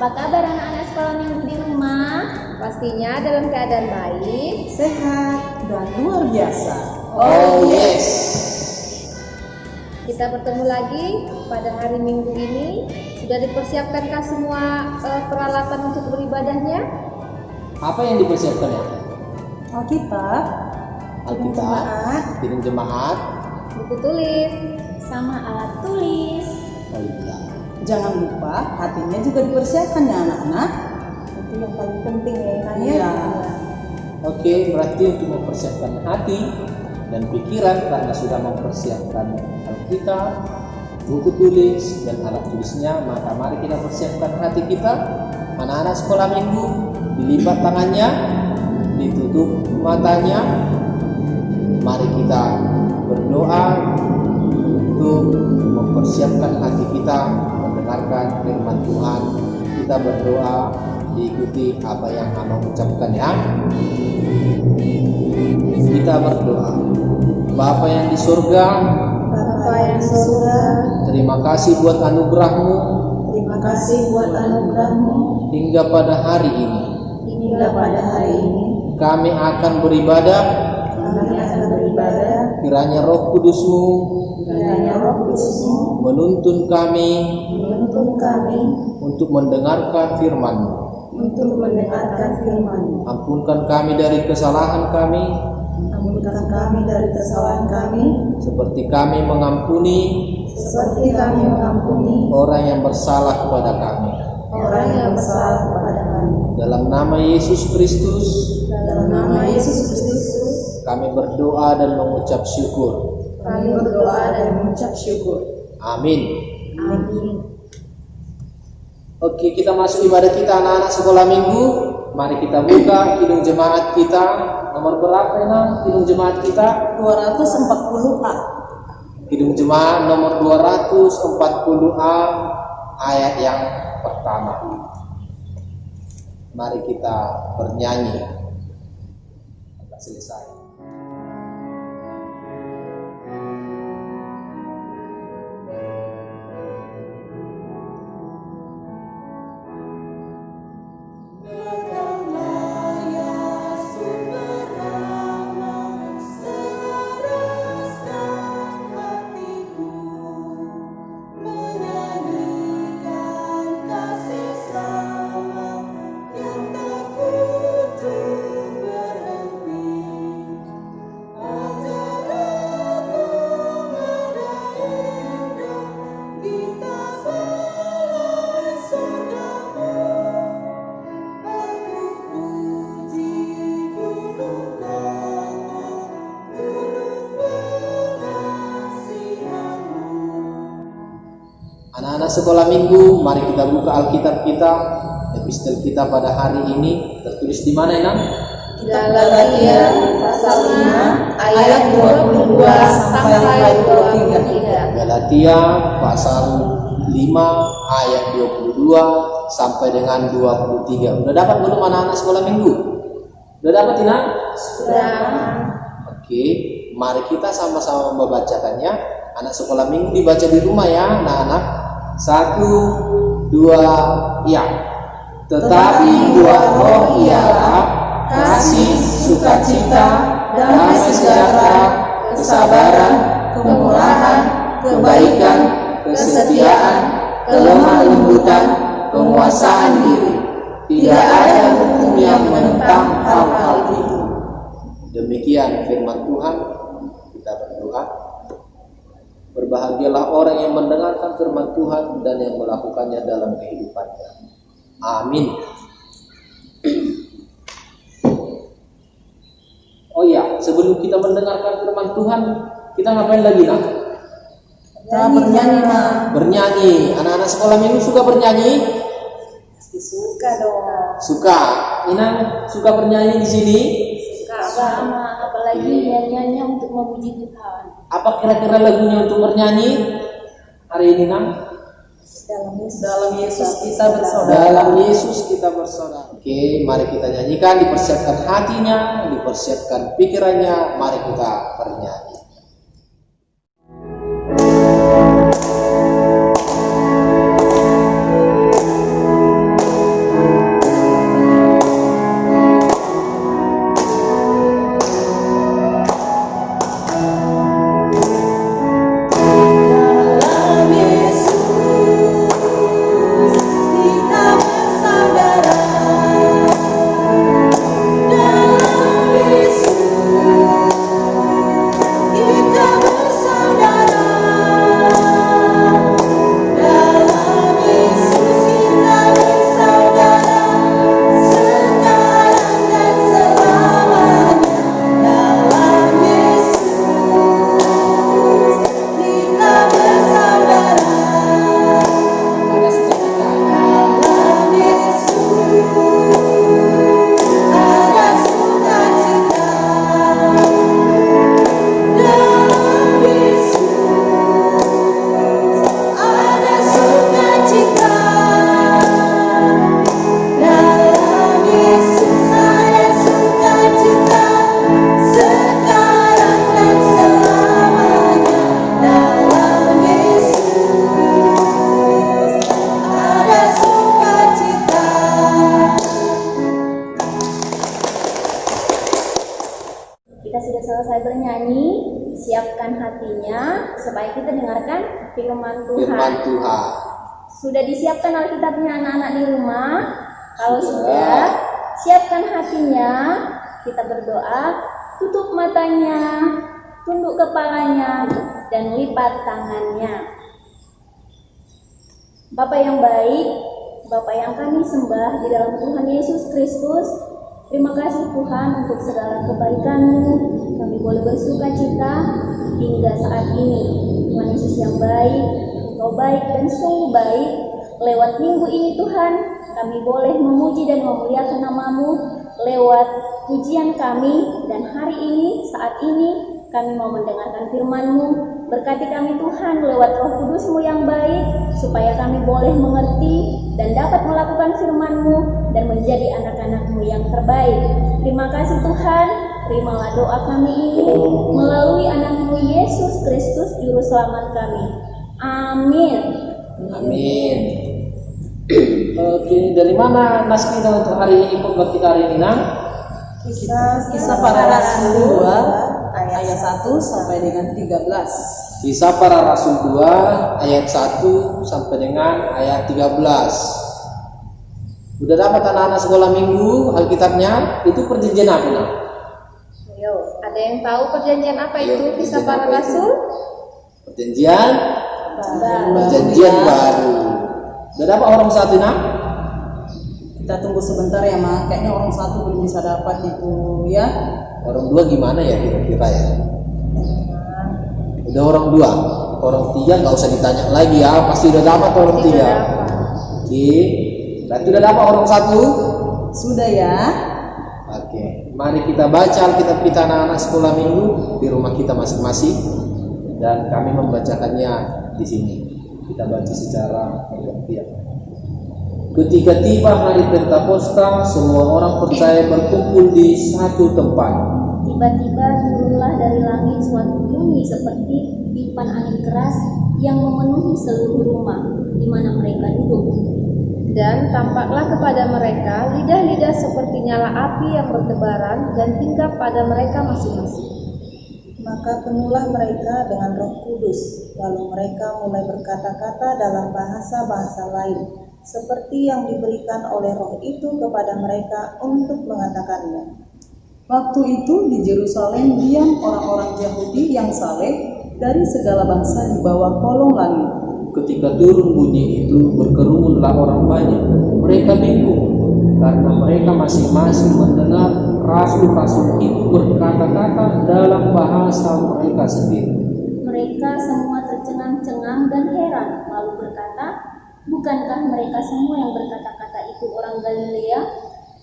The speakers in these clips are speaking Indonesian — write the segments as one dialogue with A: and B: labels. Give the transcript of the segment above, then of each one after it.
A: Apa kabar anak-anak sekolah minggu di rumah?
B: Pastinya dalam keadaan baik,
C: sehat, dan luar biasa.
B: Oh yes. Kita bertemu lagi pada hari Minggu ini. Sudah dipersiapkankah semua peralatan untuk beribadahnya?
D: Apa yang dipersiapkan ya?
C: Alkitab,
D: Piring jemaat,
B: Buku tulis.
A: Sama alat tulis.
D: oh iya.
C: jangan lupa hatinya juga dipersiapkan ya anak-anak.
B: Itu yang paling penting ya Inanya.
C: Iya.
D: Oke, berarti untuk mempersiapkan hati dan pikiran karena sudah mempersiapkan Alkitab, buku tulis dan alat tulisnya, maka mari kita persiapkan hati kita. Anak-anak sekolah minggu, dilipat tangannya, ditutup matanya. Mari kita berdoa untuk mempersiapkan hati kita mendengarkan firman Tuhan. Kita berdoa, diikuti apa yang Abang ucapkan ya. Kita berdoa. Bapa yang di surga,
B: Bapa yang di surga,
D: terima kasih buat anugerah-Mu
C: Terima kasih buat anugerah-Mu.
D: hingga pada hari ini.
C: Hingga pada hari ini
D: Kami akan beribadah,
C: kami akan beribadah.
D: kiranya Roh Kudus-Mu
C: Kiranya Roh Kudus-Mu
D: menuntun kami
C: menuntun kami
D: untuk mendengarkan firman-Mu.
C: untuk mendengarkan firman-Mu.
D: Ampunkan kami dari kesalahan kami,
C: Ampunkan kami dari kesalahan kami,
D: seperti kami mengampuni
C: seperti kami mengampuni
D: orang yang bersalah kepada kami.
C: orang yang bersalah kepada kami.
D: Dalam nama Yesus Kristus,
C: Dalam nama Yesus Kristus,
D: kami berdoa dan mengucap syukur.
C: kami berdoa dan mengucap syukur.
D: Amin.
C: Amin.
D: Oke, kita masuk ibadah kita anak-anak sekolah minggu. Mari kita buka kidung jemaat kita. Nomor berapa ya? Kidung jemaat kita
C: 240A.
D: Kidung jemaat nomor 240A ayat yang pertama. Mari kita bernyanyi. Sampai selesai. Anak-anak sekolah minggu, mari kita buka Alkitab kita, epistel kita pada hari ini tertulis di mana ya?
B: Galatia pasal 5 ayat 22 sampai 23.
D: Galatia pasal 5 ayat 22 sampai dengan 23. Udah dapat belum anak-anak sekolah minggu? Udah dapat Ina?
B: Sudah.
D: Oke, mari kita sama-sama membacakannya. Anak sekolah minggu dibaca di rumah ya anak-anak. 1, 2, ya. Tetapi buah roh ialah kasih, sukacita, damai sejahtera, kesabaran, kemurahan, kebaikan, kesetiaan, kelemah lembutan, penguasaan diri. Tidak ada hukum yang menentang hal-hal itu. Demikian firman Tuhan. Kita berdoa. Berbahagialah orang yang mendengarkan firman Tuhan dan yang melakukannya dalam kehidupannya. Amin. Oh ya, sebelum kita mendengarkan firman Tuhan, kita ngapain lagi nak?
C: Kita bernyanyi, Nak.
D: Bernyanyi. Anak-anak sekolah minggu suka bernyanyi?
B: Suka dong.
D: Suka. Inang suka bernyanyi di sini?
A: Sama, apalagi nyanyiannya untuk memuji Tuhan.
D: Apa kira-kira lagunya untuk bernyanyi hari ini Nang?
C: Dalam Yesus kita bersaudara.
D: Dalam Yesus kita bersaudara. Oke, mari kita nyanyikan, dipersiapkan hatinya, dipersiapkan pikirannya, mari kita bernyanyi.
A: bernyanyi, siapkan hatinya supaya kita dengarkan firman Tuhan.
D: Firman Tuhan.
A: Sudah disiapkan Alkitabnya anak-anak di rumah? Kalau sudah, siapkan hatinya. Kita berdoa, tutup matanya, tunduk kepalanya, dan lipat tangannya. Bapa yang baik, Bapa yang kami sembah di dalam Tuhan Yesus Kristus, terima kasih Tuhan untuk segala kebaikan-Mu. Kami boleh bersuka cita hingga saat ini. Tuhan Yesus yang baik, Engkau baik dan sungguh baik. Lewat minggu ini Tuhan, kami boleh memuji dan memuliakan nama-Mu lewat pujian kami. Dan hari ini, saat ini, kami mau mendengarkan firman-Mu. Berkati kami Tuhan lewat Roh Kudus-Mu yang baik, supaya kami boleh mengerti dan dapat melakukan firman-Mu dan menjadi anak-anak-Mu yang terbaik. Terima kasih Tuhan, terimalah doa kami ini melalui anak-Mu Yesus Kristus Juru Selamat kami. Amin.
D: Amin. Oke, dari mana nas kita untuk hari ini, khotbah kita hari ini, Nang?
C: Kisah Para Rasul 2 ayat 1 sampai dengan 13.
D: Kisah Para Rasul 2 ayat 1 sampai dengan ayat 13. Udah dapat anak-anak sekolah minggu Alkitabnya? Itu perjanjian apa, Nang?
B: Ayo, ada yang tahu perjanjian apa
D: Ayo,
B: itu? Kisah
D: perjanjian
B: Para
D: apa itu?
B: Rasul?
D: Perjanjian baru. Udah dapat orang satu, Nang?
C: Kita tunggu sebentar ya, Mak. Kayaknya orang satu belum bisa dapat itu ya.
D: Orang dua gimana ya kira-kira ya? Udah orang dua, orang tiga nggak usah ditanya lagi ya, pasti udah dapat orang tiga. Oke, berarti udah dapat orang satu?
C: Sudah ya.
D: Oke, mari kita baca Alkitab kita anak-anak sekolah minggu di rumah kita masing-masing, dan kami membacakannya di sini. Kita baca secara bergantian. Ketika tiba hari Pentakosta, semua orang percaya berkumpul di satu tempat.
A: Tiba-tiba turunlah dari langit suatu bunyi seperti tiupan angin keras yang memenuhi seluruh rumah di mana mereka duduk.
B: Dan tampaklah kepada mereka lidah-lidah seperti nyala api yang bertebaran dan tinggal pada mereka masing-masing.
E: Maka penuhlah mereka dengan Roh Kudus, lalu mereka mulai berkata-kata dalam bahasa-bahasa lain, seperti yang diberikan oleh Roh itu kepada mereka untuk mengatakannya.
C: Waktu itu di Yerusalem diam orang-orang Yahudi yang saleh dari segala bangsa di bawah kolong langit.
D: Ketika turun bunyi itu, berkerumunlah orang banyak. Mereka bingung karena mereka masing-masing mendengar rasul-rasul itu berkata-kata dalam bahasa mereka sendiri.
A: Mereka semua tercengang-cengang dan heran, lalu berkata, bukankah mereka semua yang berkata-kata itu orang Galilea?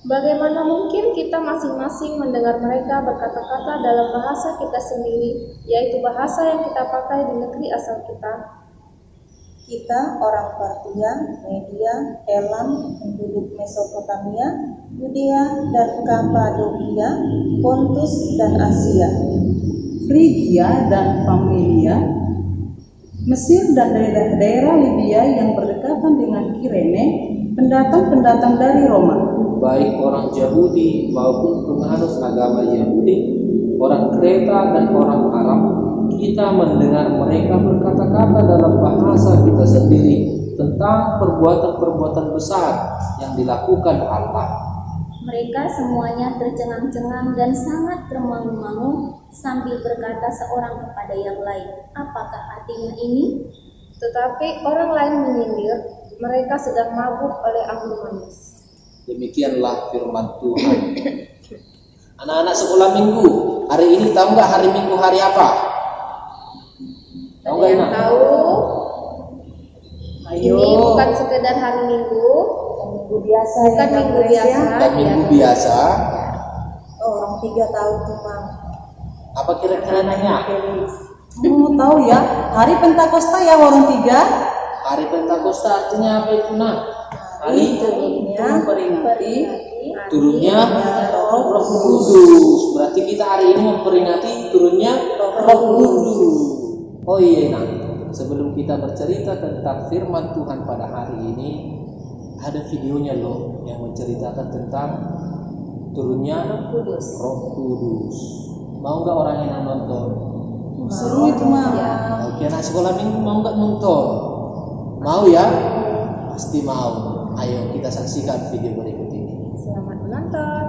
B: Bagaimana mungkin kita masing-masing mendengar mereka berkata-kata dalam bahasa kita sendiri, yaitu bahasa yang kita pakai di negeri asal kita?
E: Kita orang Partia, Media, Elam, penduduk Mesopotamia, Yudea dan Kapadokia, Pontus dan Asia,
C: Frigia dan Pamfilia, Mesir dan daerah Libya yang berdekatan dengan Kirene, pendatang-pendatang dari Roma,
D: Baik orang Yahudi maupun penganut agama Yahudi, orang Kreta dan orang Arab, kita mendengar mereka berkata-kata dalam bahasa kita sendiri tentang perbuatan-perbuatan besar yang dilakukan Allah.
A: Mereka semuanya tercengang-cengang dan sangat termangu-mangu sambil berkata seorang kepada yang lain, apakah artinya ini?
B: Tetapi orang lain menyindir, mereka sedang mabuk oleh anggur manis.
D: Demikianlah firman Tuhan. Anak-anak sekolah minggu, hari ini tahu nggak hari Minggu hari apa? Tahu nggak, Nak?
B: Tahu?
C: Ayo.
B: Ini bukan sekedar hari Minggu,
E: minggu biasa
B: bukan
E: ya,
B: minggu
E: Kak Grace,
B: biasa.
E: ya?
D: Dan minggu biasa.
E: Oh, orang 3 tahu tuh, Mam.
D: Apa kira-kira nanya?
C: Mau tahu ya, hari Pentakosta ya orang 3.
D: Hari Pentakosta artinya apa itu, Nak? Hari
E: Turunnya
C: Memperingati
D: turunnya Roh Kudus. Berarti kita hari ini memperingati turunnya Roh Kudus. Oh iya, Nak. Sebelum kita bercerita tentang firman Tuhan pada hari ini, ada videonya loh yang menceritakan tentang turunnya Roh Kudus. Mau nggak orang yang nonton?
C: Seru itu mah.
B: Ya.
D: Oke, anak sekolah minggu mau nggak nonton? Mau ya? Pasti mau. Ayo kita saksikan video berikut ini.
B: Selamat menonton.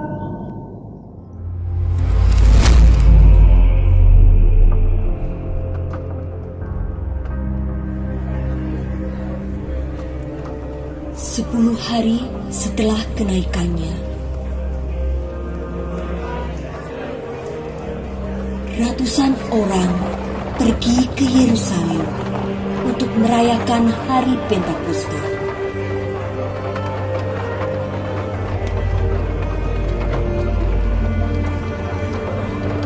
F: Sepuluh hari setelah kenaikannya, ratusan orang pergi ke Yerusalem untuk merayakan hari Pentakosta.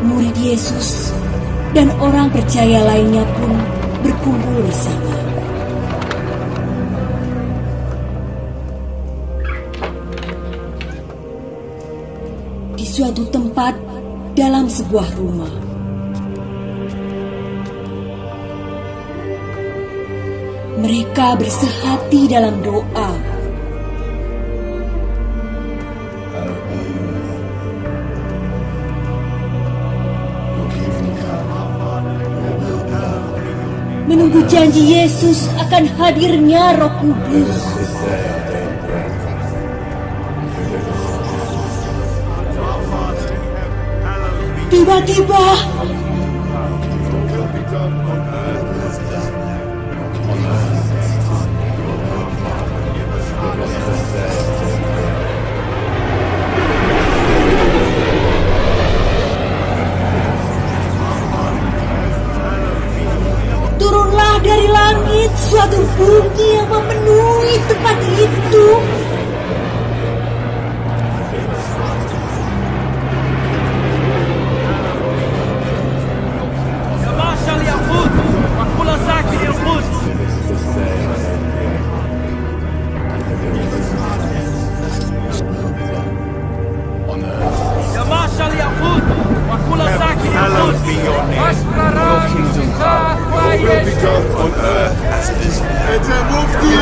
F: Murid Yesus dan orang percaya lainnya pun berkumpul bersama. Di suatu tempat dalam sebuah rumah, mereka bersehati dalam doa. Menunggu janji Yesus akan hadirnya Roh Kudus. Tiba-tiba turunlah dari langit suatu bunyi yang memenuhi tempat itu.
G: Hallowed be your name. Your kingdom come. Your will be done on earth as it is in heaven.
H: انت مفتي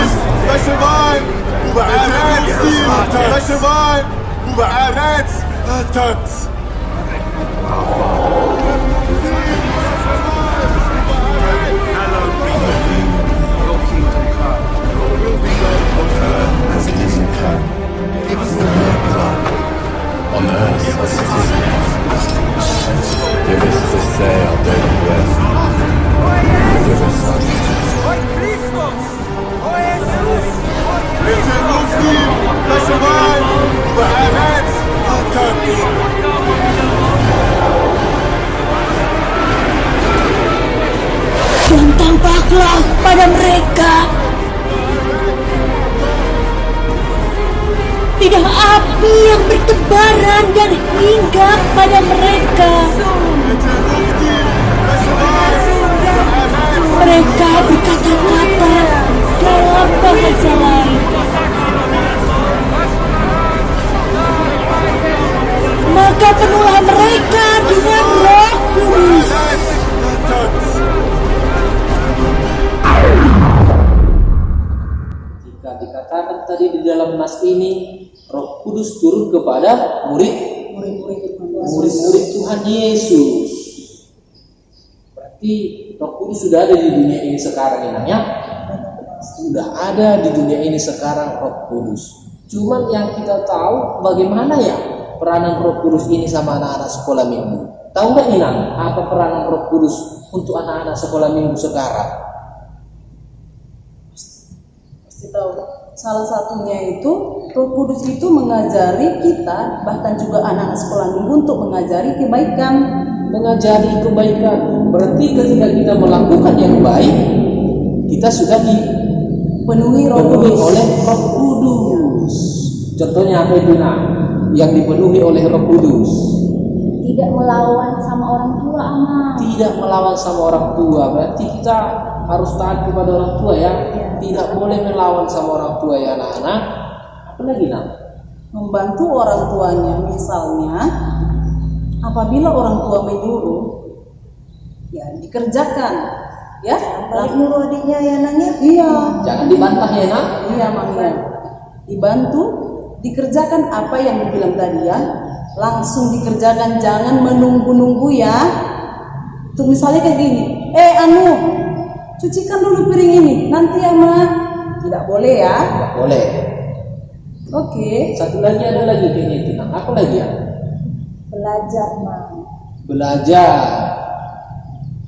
H: بشمال وبعراتي بشمال وبعرات هاتت
G: Hallowed be your name. Your kingdom come. Your will be done on earth as it is in heaven. Give us the bread on earth as it is in heaven. Give us this day our daily bread. Forgive us our
H: انت مفتي بشمال وبعرات هاتت
F: Dan tampaklah pada mereka bidang api yang bertebaran dan hinggap pada mereka. Mereka berkata-kata dalam bahasa lain. Maka penuhlah mereka dengan Roh Kudus.
D: Jika dikatakan tadi di dalam nas ini Roh Kudus turun kepada murid-murid Tuhan Yesus. Berarti Roh Kudus sudah ada di dunia ini sekarang ya. Sudah ada di dunia ini sekarang Roh Kudus. Cuman yang kita tahu bagaimana ya peranan Roh Kudus ini sama anak-anak sekolah minggu. Tahu nggak Inang apa peranan Roh Kudus untuk anak-anak sekolah minggu sekarang?
C: Pasti tahu. Salah satunya itu Roh Kudus itu mengajari kita, bahkan juga anak-anak sekolah minggu untuk mengajari kebaikan.
D: Mengajari kebaikan. Berarti ketika kita melakukan yang baik, kita sudah
C: Penuhi Roh
D: dipenuhi
C: Kudus.
D: oleh Roh Kudus. Contohnya apa itu Nak? Yang dipenuhi oleh Roh Kudus.
A: Tidak melawan sama orang tua, Amang.
D: Tidak melawan sama orang tua. Berarti kita harus taat kepada orang tua ya. Tidak boleh melawan sama orang tua ya anak-anak. Apa lagi Nak?
C: Membantu orang tuanya, misalnya apabila orang tua menyuruh, ya dikerjakan, ya.
E: Balik nyuruh adiknya ya nanya.
C: Iya,
D: Jangan dibantah ya Nak.
C: iya Mangnya. Dibantu, dikerjakan apa yang dibilang tadi ya. Langsung dikerjakan, jangan menunggu-nunggu ya. Tuh misalnya kayak gini, cucikan dulu piring ini, nanti ya Ma. Tidak boleh ya?
D: Tidak boleh.
C: Oke.
D: Satu lagi ada lagi kayaknya itu. Nah, apa lagi ya?
E: Belajar, Ma.
D: Belajar.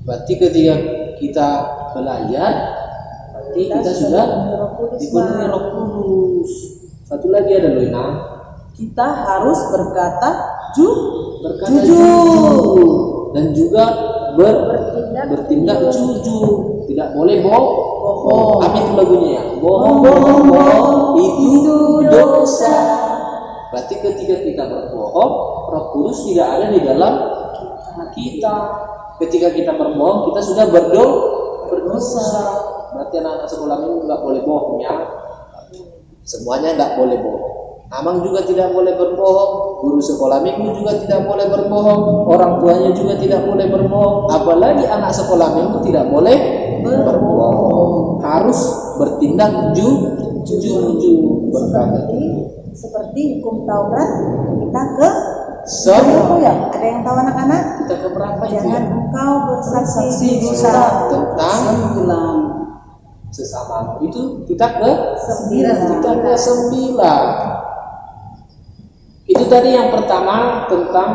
D: Berarti ketika kita belajar, berarti kita sudah dipenuhi Roh Kudus. Satu lagi ada loh, Ina.
C: Kita harus berkata
D: Berkata
C: jujur.
D: jujur dan juga bertindak jujur. Tidak boleh bohong. Apa itu lagunya ya? Bohong itu dosa. Berarti ketika kita berbohong, Roh Kudus tidak ada di dalam kita. Ketika kita berbohong, kita sudah berdosa. Berarti anak-anak sekolah minggu nggak boleh bohong ya. Semuanya nggak boleh bohong. Amang juga tidak boleh berbohong, guru sekolah minggu juga tidak boleh berbohong, orang tuanya juga tidak boleh berbohong, apalagi anak sekolah minggu tidak boleh berbohong. Harus bertindak jujur berkata.
E: Seperti hukum Taurat, kita ke
D: Semua
E: ya. Ada yang tahu anak-anak?
D: kita keberapa itu
E: Jangan
D: ya?
E: engkau bersaksi dosa.
D: Tentang sesama itu kita ke 9. Itu tadi yang pertama tentang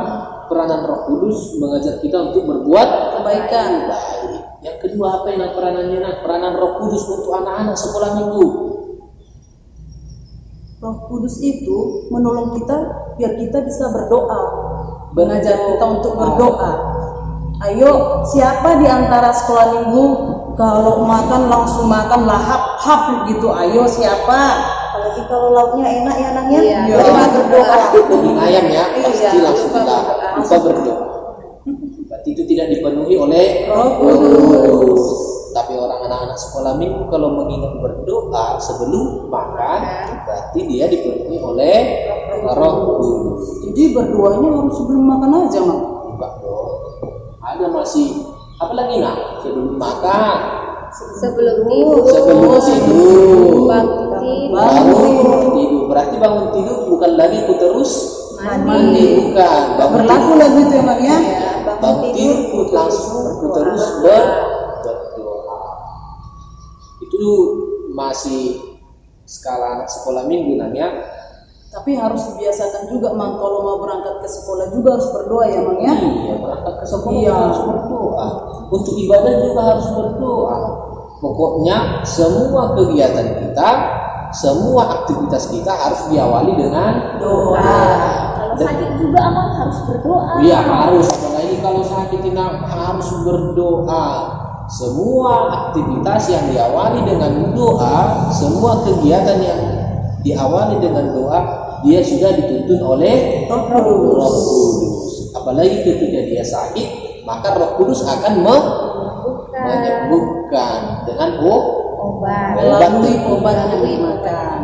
D: peranan Roh Kudus mengajar kita untuk berbuat kebaikan. Baik. Yang kedua apa yang peranannya? Peranan Roh Kudus untuk anak-anak sekolah minggu.
C: Roh Kudus itu menolong kita biar kita bisa berdoa, mengajar kita untuk berdoa. Ayo, siapa di antara sekolah minggu kalau makan langsung makan lahap gitu? Ayo siapa?
E: Apalagi kalau lauknya enak ya anaknya.
B: Iya.
E: Coba berdoa.
D: Daging ayam ya, pasti
B: Iya,
D: langsung lupa berdoa. Berarti itu tidak dipenuhi oleh
C: Roh Kudus.
D: Tapi orang anak-anak sekolah minggu kalau mengingat berdoa sebelum makan, berarti dia dipenuhi oleh Roh Kudus.
C: Jadi berdoanya harus sebelum makan aja, Mak.
D: Enggak dong. Ada masih apa lagi nak? Sebelum makan,
B: Sebelum tidur.
D: sebelum tidur,
B: Bangun tidur.
D: baru tidur. Berarti bangun tidur bukan lagi ku terus mandi, bukan. Bangun
C: Berlaku lagu itu ya, Mak ya.
D: bangun tidur ku langsung ku terus berdoa. Itu masih skala anak sekolah minggu nanya.
C: Tapi harus dibiasakan juga, Mang, kalau mau berangkat ke sekolah juga harus berdoa ya, Mang ya.
D: Iya, berangkat ke sekolah
C: Iya.
D: harus berdoa. Untuk ibadah juga harus berdoa. Pokoknya semua kegiatan kita, semua aktivitas kita harus diawali dengan doa.
A: Kalau sakit juga abang harus berdoa.
D: Iya harus, apalagi kalau sakit kita harus berdoa. Semua aktivitas yang diawali dengan doa, semua kegiatan yang diawali dengan doa, dia sudah dituntun oleh Roh Kudus. Apalagi ketika dia sakit, maka Roh Kudus akan menyembuhkan dengan
B: Obat.
C: Melalui obat yang dimakan.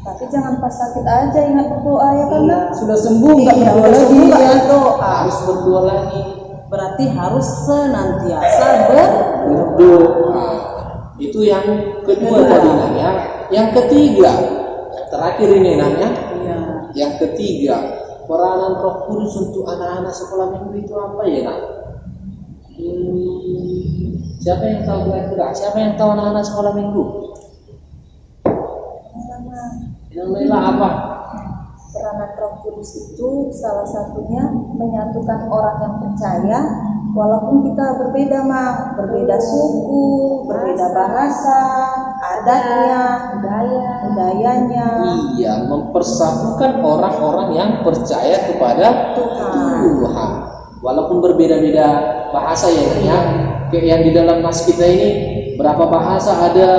E: Tapi jangan pas sakit aja ingat berdoa ya kan, Nak?
C: Sudah sembuh nggak
E: Iya,
C: berdoa
E: udah
C: lagi
E: sembuh, nggak
C: ya.
E: berdoa.
D: harus berdoa lagi.
C: Berarti harus senantiasa
D: Berdoa. Itu yang kedua tadi nanya. Yang ketiga, terakhir ini nanya.
C: Iya.
D: Yang ketiga, peranan Roh Kudus untuk anak-anak sekolah minggu itu apa ya nak? Siapa yang tahu kira-kira? Siapa yang tahu anak-anak sekolah minggu? Yang Lela apa?
E: Peranan Roh Kudus itu salah satunya menyatukan orang yang percaya walaupun kita berbeda, Mang, berbeda suku, berbeda bahasa, adatnya, budayanya.
D: Iya, mempersatukan orang-orang yang percaya kepada Tuhan. Walaupun berbeda-beda bahasa ya, ya. Kayak yang di dalam nas kita ini berapa bahasa ada,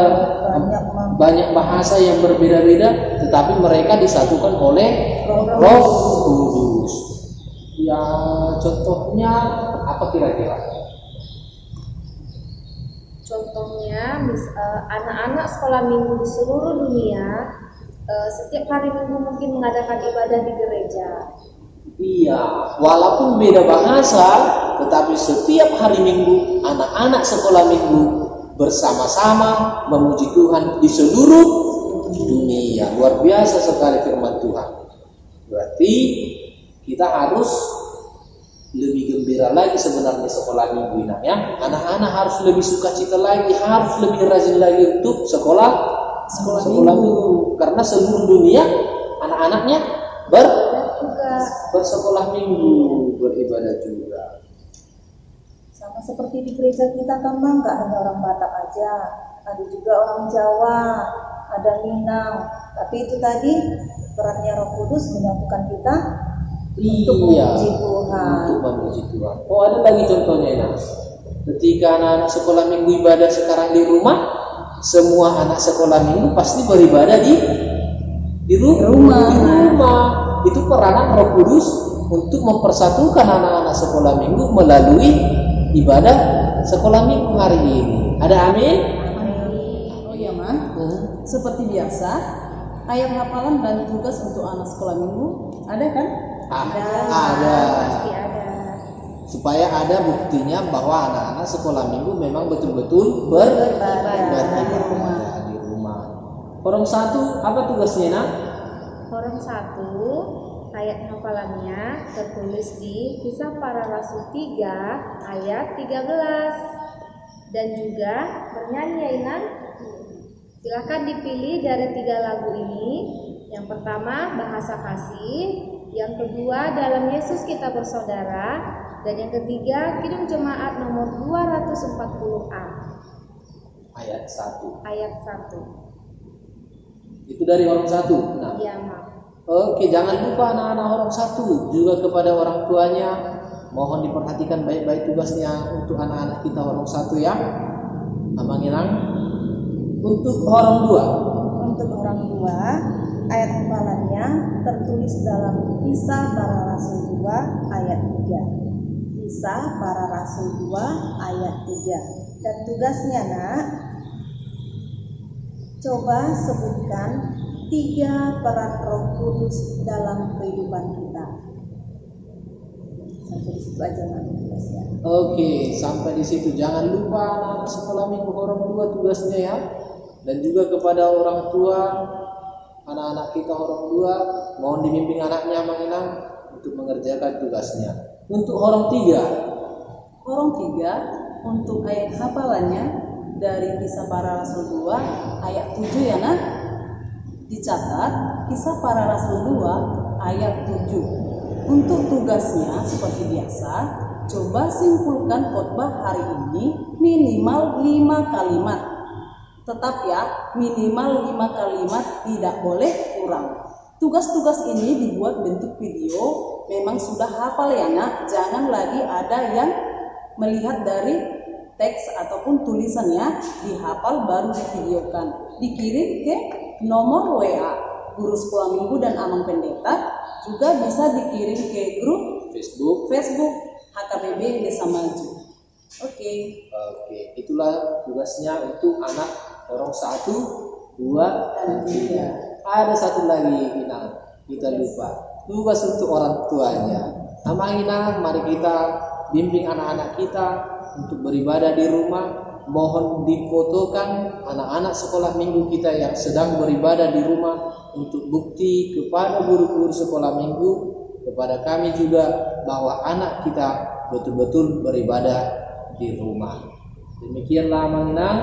E: Banyak, Mang.
D: banyak bahasa yang berbeda-beda, tetapi mereka disatukan oleh Roh Kudus. Ya, contohnya apa kira-kira?
B: Contohnya, anak-anak sekolah minggu di seluruh dunia setiap hari minggu mungkin mengadakan ibadah di gereja.
D: Iya, walaupun beda bahasa, tetapi setiap hari Minggu anak-anak sekolah minggu bersama-sama memuji Tuhan di seluruh dunia. Luar biasa sekali firman Tuhan. Berarti kita harus lebih gembira lagi sebenarnya sekolah minggu ini ya. Anak-anak harus lebih sukacita lagi, harus lebih rajin lagi untuk sekolah minggu. Karena seluruh dunia anak-anaknya bersekolah minggu, beribadah juga.
E: Sama seperti di gereja kita kan Bang, nggak hanya orang Batak aja, ada juga orang Jawa, ada Minang. Tapi itu tadi perannya Roh Kudus menyatukan kita untuk memuji Tuhan.
D: Untuk memuji Tuhan. Oh, ada lagi contohnya ya. Ketika anak-anak sekolah minggu ibadah sekarang di rumah, semua anak sekolah minggu pasti beribadah di rumah. Itu peranan Roh Kudus untuk mempersatukan anak-anak sekolah minggu melalui ibadah sekolah minggu hari ini. Ada amin?
C: Oh iya, Man. Seperti biasa, ayat hafalan dan tugas untuk anak sekolah minggu ada kan?
D: Ada.
B: Pasti ada.
D: Supaya ada buktinya bahwa anak-anak sekolah minggu memang betul-betul beribadah di rumah. Forum 1 apa tugasnya, Nak?
B: Forum 1 ayat hafalannya tertulis di Kisah Para Rasul 3 ayat 13 dan juga bernyanyi ya Inan. Silahkan dipilih dari 3 lagu ini. Yang pertama Bahasa Kasih, yang kedua Dalam Yesus Kita Bersaudara, dan yang ketiga Kidung Jemaat nomor 240A.
D: Ayat 1.
B: Ayat 1.
D: Itu dari orang 1. Nah.
B: Iya, Mak.
D: Oke, jangan lupa anak-anak orang 1 juga kepada orang tuanya. Mohon diperhatikan baik-baik tugasnya untuk anak-anak kita orang 1 ya. Amanginang. Untuk orang 2.
E: Untuk orang 2, ayat hafalannya tertulis dalam Kisah Para Rasul 2 ayat 3. Kisah Para Rasul 2 ayat 3. Dan tugasnya Nak, coba sebutkan 3 peran Roh Kudus dalam kehidupan kita. Sampai di situ aja Nak tugasnya.
D: Oke, sampai di situ. Jangan lupa anak-anak sekolah minggu orang 2 tugasnya ya. Dan juga kepada orang tua, anak-anak kita orang 2, mohon dibimbing anaknya mengenang untuk mengerjakan tugasnya. Untuk orang 3.
C: Orang 3 untuk ayat hafalannya dari Kisah Para Rasul 2 ayat 7 ya Nak. Dicatat Kisah Para Rasul 2 ayat 7. Untuk tugasnya seperti biasa, coba simpulkan khotbah hari ini minimal 5 kalimat. Tetap ya, minimal 5 kalimat, tidak boleh kurang. Tugas-tugas ini dibuat bentuk video, memang sudah hafal ya Nak. Jangan lagi ada yang melihat dari teks ataupun tulisannya, dihafal baru divideokan. Dikirim ke nomor WA Guru Sekolah Minggu dan Amang Pendeta, juga bisa dikirim ke grup Facebook HKBB Desa Maju. Oke,
D: itulah tugasnya untuk anak orang 1, 2, dan 3. Ada satu lagi kita lupa. Tugas untuk orang tuanya. Amanginah, mari kita bimbing anak-anak kita untuk beribadah di rumah. Mohon difotokan anak-anak sekolah minggu kita yang sedang beribadah di rumah untuk bukti kepada guru-guru sekolah minggu, kepada kami juga bahwa anak kita betul-betul beribadah di rumah. Demikianlah Amanginah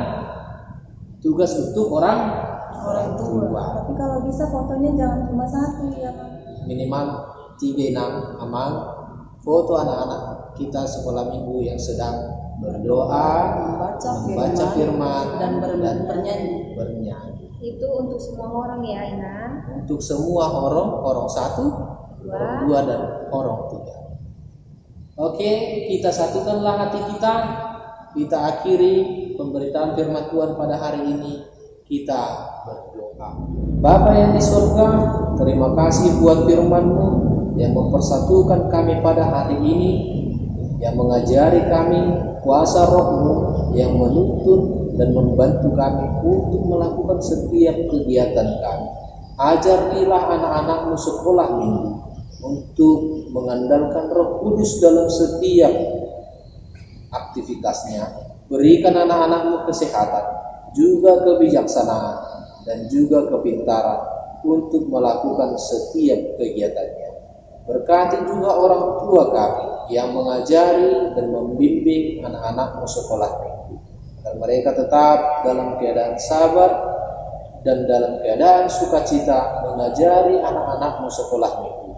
D: tugas untuk orang tua.
E: Tapi kalau bisa fotonya jangan cuma 1 ya Bang.
D: Minimal 3-6 Amang foto anak-anak kita sekolah minggu yang sedang berdoa, membaca firman dan bernyanyi.
B: Itu untuk semua orang ya Inan.
D: Untuk semua orang 1, 2, dan orang 3. Oke, kita satukanlah hati kita. Kita akhiri pemberitaan firman Tuhan pada hari ini. Kita berdoa. Bapa yang di surga, terima kasih buat firman-Mu yang mempersatukan kami pada hari ini, yang mengajari kami kuasa Roh-Mu yang menuntun dan membantu kami untuk melakukan setiap kegiatan kami. Ajarilah anak-anak-Mu sekolah minggu untuk mengandalkan Roh Kudus dalam setiap aktivitasnya. Berikan anak-anak-Mu kesehatan, juga kebijaksanaan, dan juga kepintaran untuk melakukan setiap kegiatannya. Berkati juga orang tua kami yang mengajari dan membimbing anak-anakmu sekolah minggu, agar mereka tetap dalam keadaan sabar dan dalam keadaan sukacita mengajari anak-anakmu sekolah minggu.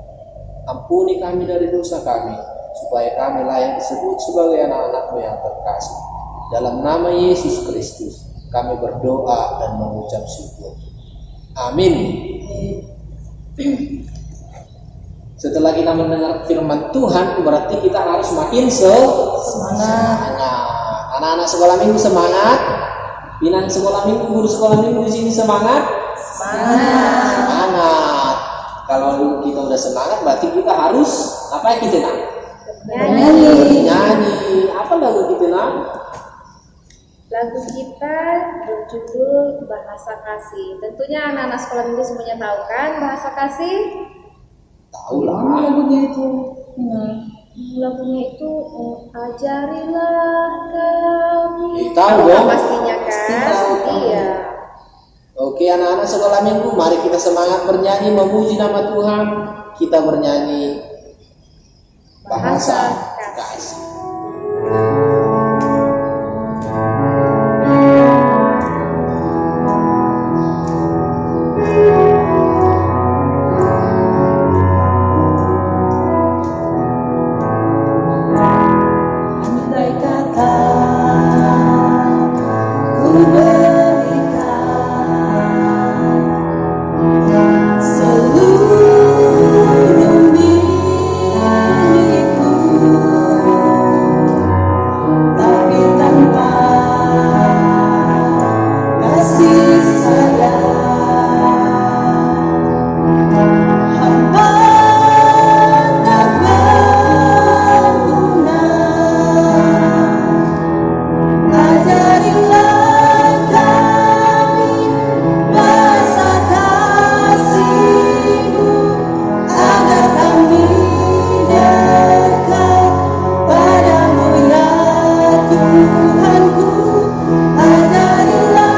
D: Ampuni kami dari dosa kami, supaya kami layak disebut sebagai anak-anakmu yang terkasih. Dalam nama Yesus Kristus kami berdoa dan mengucap syukur. Amin. Setelah kita mendengar firman Tuhan, berarti kita harus makin semangat. Anak-anak sekolah minggu semangat. Pinang sekolah minggu, guru sekolah minggu di sini semangat. Semangat. Kalau kita udah semangat, berarti kita harus apa yang kita nak? Nyanyi. Apa lagu kita nak?
B: Lagu kita berjudul Bahasa Kasih. Tentunya anak-anak sekolah minggu semuanya tahu kan bahasa kasih?
D: Tahu lah.
C: Lagunya itu.
B: Lagunya itu ajarilah kami.
D: Tahu dong.
B: Pastinya kan? Iya.
D: Oke, anak-anak sekolah minggu, mari kita semangat bernyanyi memuji nama Tuhan. Kita bernyanyi bahasa kasih.
C: Andai kata ku berikan seluruh milikku, tapi tanpa kasih sayang hamba tak berguna. Ajarilah kami bahasa kasih-Mu, agar kami dekat padamu ya Tuhanku. Ajarilah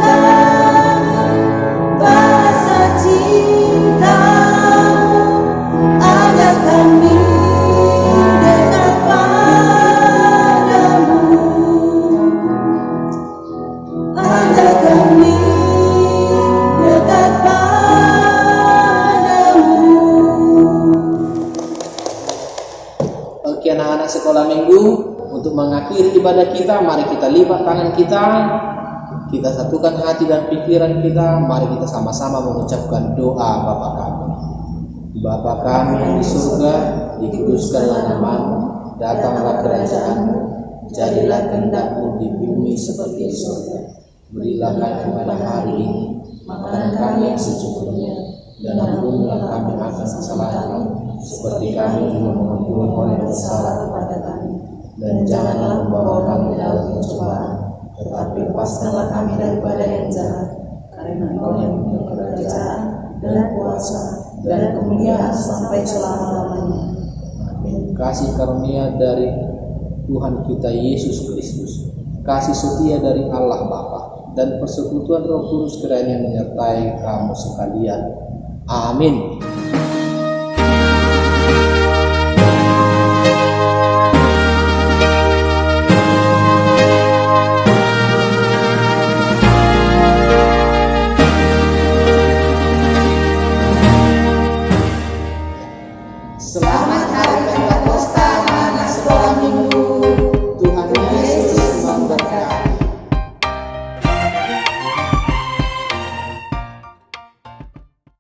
C: kami bahasa cinta-Mu, agar kami dekat padamu. Agar kami dekat padamu.
D: Oke, anak-anak sekolah minggu, untuk mengakhiri ibadah kita, mari kita lipat tangan kita. Kita satukan hati dan pikiran kita. Mari kita sama-sama mengucapkan doa Bapa kami. Bapa kami yang di surga, dikuduskanlah nama-Mu, datanglah kerajaan-Mu, jadilah kehendak-Mu di bumi seperti di surga. Berilah kami pada hari ini makanan kami yang secukupnya, dan ampunilah kami akan kesalahan kami, seperti kami juga mengampuni orang yang bersalah kepada kami. Dan janganlah membawa kami dalam pencobaan, tetapi lepaskanlah kami daripada yang jahat, karena Engkau yang punya kerajaan dan kuasa dan kemuliaan sampai selama-lamanya. Amin. Kasih karunia dari Tuhan kita Yesus Kristus, kasih setia dari Allah Bapa, dan persekutuan Roh Kudus kiranya menyertai kamu sekalian. Amin.